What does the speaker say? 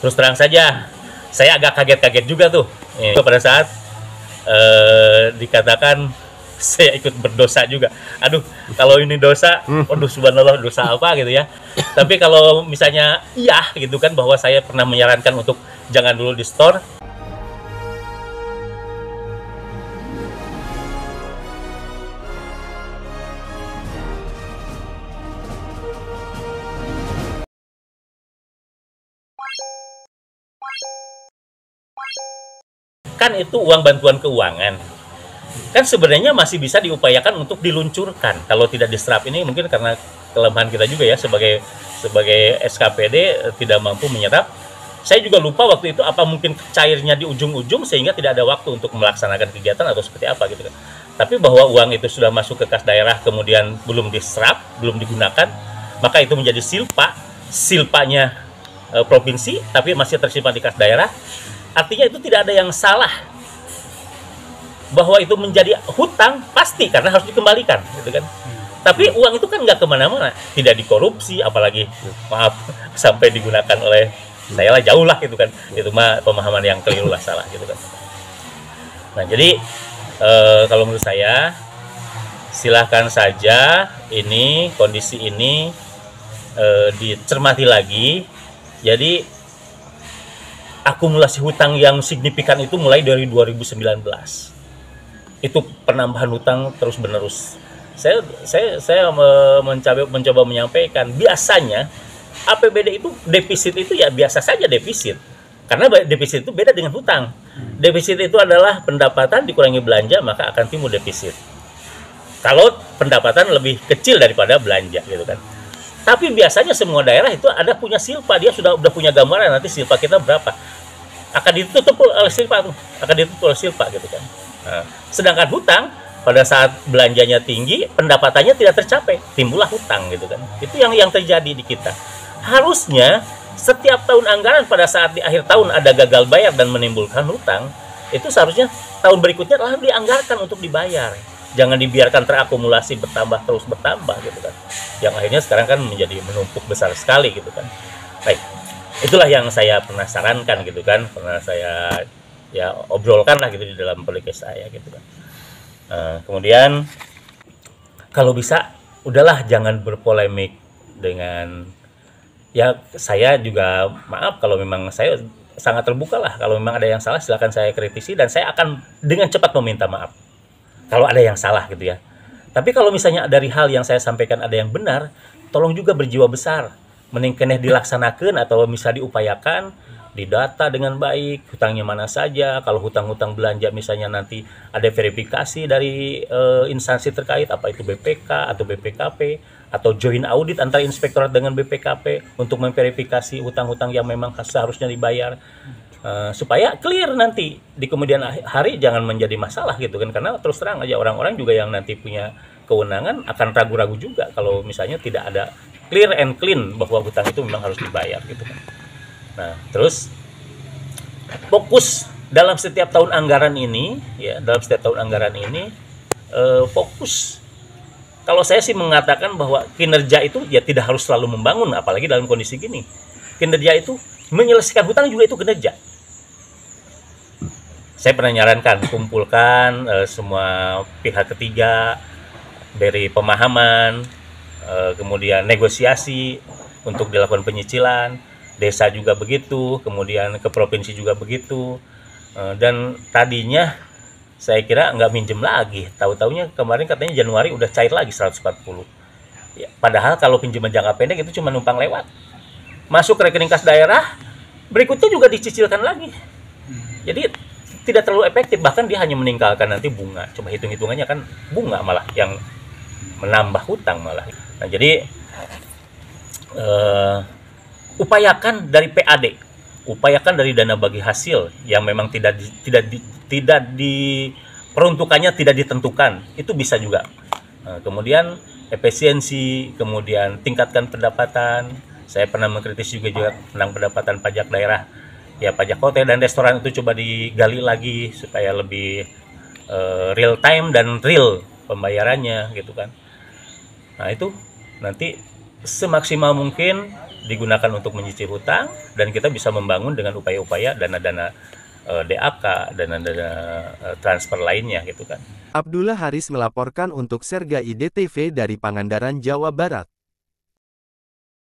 Terus terang saja, saya agak kaget-kaget juga tuh. Pada saat dikatakan saya ikut berdosa juga. Aduh, kalau ini dosa, waduh subhanallah dosa apa gitu ya. Tapi kalau misalnya iya gitu kan, bahwa saya pernah menyarankan untuk jangan dulu di store. Kan itu uang bantuan keuangan. Kan sebenarnya masih bisa diupayakan untuk diluncurkan. Kalau tidak diserap ini mungkin karena kelemahan kita juga ya sebagai SKPD tidak mampu menyerap. Saya juga lupa waktu itu apa mungkin cairnya di ujung-ujung sehingga tidak ada waktu untuk melaksanakan kegiatan atau seperti apa gitu kan. Tapi bahwa uang itu sudah masuk ke kas daerah kemudian belum diserap, belum digunakan, maka itu menjadi silpanya provinsi tapi masih tersimpan di kas daerah. Artinya itu tidak ada yang salah. Bahwa itu menjadi hutang pasti karena harus dikembalikan gitu kan. Tapi uang itu kan nggak kemana-mana, tidak dikorupsi, apalagi maaf sampai digunakan oleh saya lah, jauh lah gitu kan. Itu mah pemahaman yang keliru lah, salah gitu kan. Nah jadi kalau menurut saya silahkan saja ini kondisi ini dicermati lagi. Jadi akumulasi hutang yang signifikan itu mulai dari 2019. Itu penambahan hutang terus menerus. Saya mencoba menyampaikan biasanya APBD itu defisit itu ya biasa saja defisit. Karena defisit itu beda dengan hutang. Defisit itu adalah pendapatan dikurangi belanja maka akan timbul defisit. Kalau pendapatan lebih kecil daripada belanja gitu kan. Tapi biasanya semua daerah itu ada punya silpa, dia sudah punya gambaran nanti silpa kita berapa. Akan ditutup oleh silpa gitu kan. Nah, sedangkan hutang pada saat belanjanya tinggi, pendapatannya tidak tercapai, timbullah hutang gitu kan. Itu yang terjadi di kita. Harusnya setiap tahun anggaran pada saat di akhir tahun ada gagal bayar dan menimbulkan hutang, itu seharusnya tahun berikutnya lalu dianggarkan untuk dibayar. Jangan dibiarkan terakumulasi bertambah terus bertambah gitu kan. Yang akhirnya sekarang kan menjadi menumpuk besar sekali gitu kan. Baik, itulah yang saya pernah sarankan gitu kan, pernah saya ya obrolkan lah gitu di dalam podcast saya gitu kan. Kemudian kalau bisa udahlah jangan berpolemik dengan ya saya juga maaf kalau memang saya sangat terbuka lah, kalau memang ada yang salah silakan saya kritisi dan saya akan dengan cepat meminta maaf kalau ada yang salah gitu ya. Tapi kalau misalnya dari hal yang saya sampaikan ada yang benar, tolong juga berjiwa besar, mending keneh dilaksanakan atau bisa diupayakan, didata dengan baik, hutangnya mana saja. Kalau hutang-hutang belanja misalnya nanti ada verifikasi dari instansi terkait, apa itu BPK atau BPKP, atau joint audit antara inspektorat dengan BPKP untuk memverifikasi hutang-hutang yang memang seharusnya dibayar. Supaya clear nanti di kemudian hari jangan menjadi masalah gitu kan, karena terus terang aja orang-orang juga yang nanti punya kewenangan akan ragu-ragu juga kalau misalnya tidak ada clear and clean bahwa hutang itu memang harus dibayar gitu kan. Nah, terus fokus dalam setiap tahun anggaran ini, ya dalam setiap tahun anggaran ini fokus. Kalau saya sih mengatakan bahwa kinerja itu ya tidak harus selalu membangun, apalagi dalam kondisi gini. Kinerja itu menyelesaikan hutang juga itu kinerja. Saya pernah nyarankan kumpulkan semua pihak ketiga, beri pemahaman, kemudian negosiasi untuk dilakukan penyicilan. Desa juga begitu, kemudian ke provinsi juga begitu, dan tadinya saya kira nggak minjem lagi, tahu-taunya kemarin katanya Januari udah cair lagi 140 ya, padahal kalau pinjaman jangka pendek itu cuma numpang lewat, masuk ke rekening kas daerah, berikutnya juga dicicilkan lagi, jadi tidak terlalu efektif, bahkan dia hanya meninggalkan nanti bunga, coba hitung-hitungannya kan bunga malah yang menambah hutang malah. Nah jadi upayakan dari PAD, upayakan dari dana bagi hasil yang memang tidak peruntukannya tidak ditentukan, itu bisa juga. Kemudian efisiensi, kemudian tingkatkan pendapatan. Saya pernah mengkritis juga tentang pendapatan pajak daerah, ya pajak hotel dan restoran itu coba digali lagi supaya lebih real time dan real pembayarannya gitu kan. Nah itu nanti semaksimal mungkin digunakan untuk menyicil hutang, dan kita bisa membangun dengan upaya-upaya dana-dana DAK, dana-dana transfer lainnya gitu kan. Abdullah Haris melaporkan untuk Serga IDTV dari Pangandaran, Jawa Barat.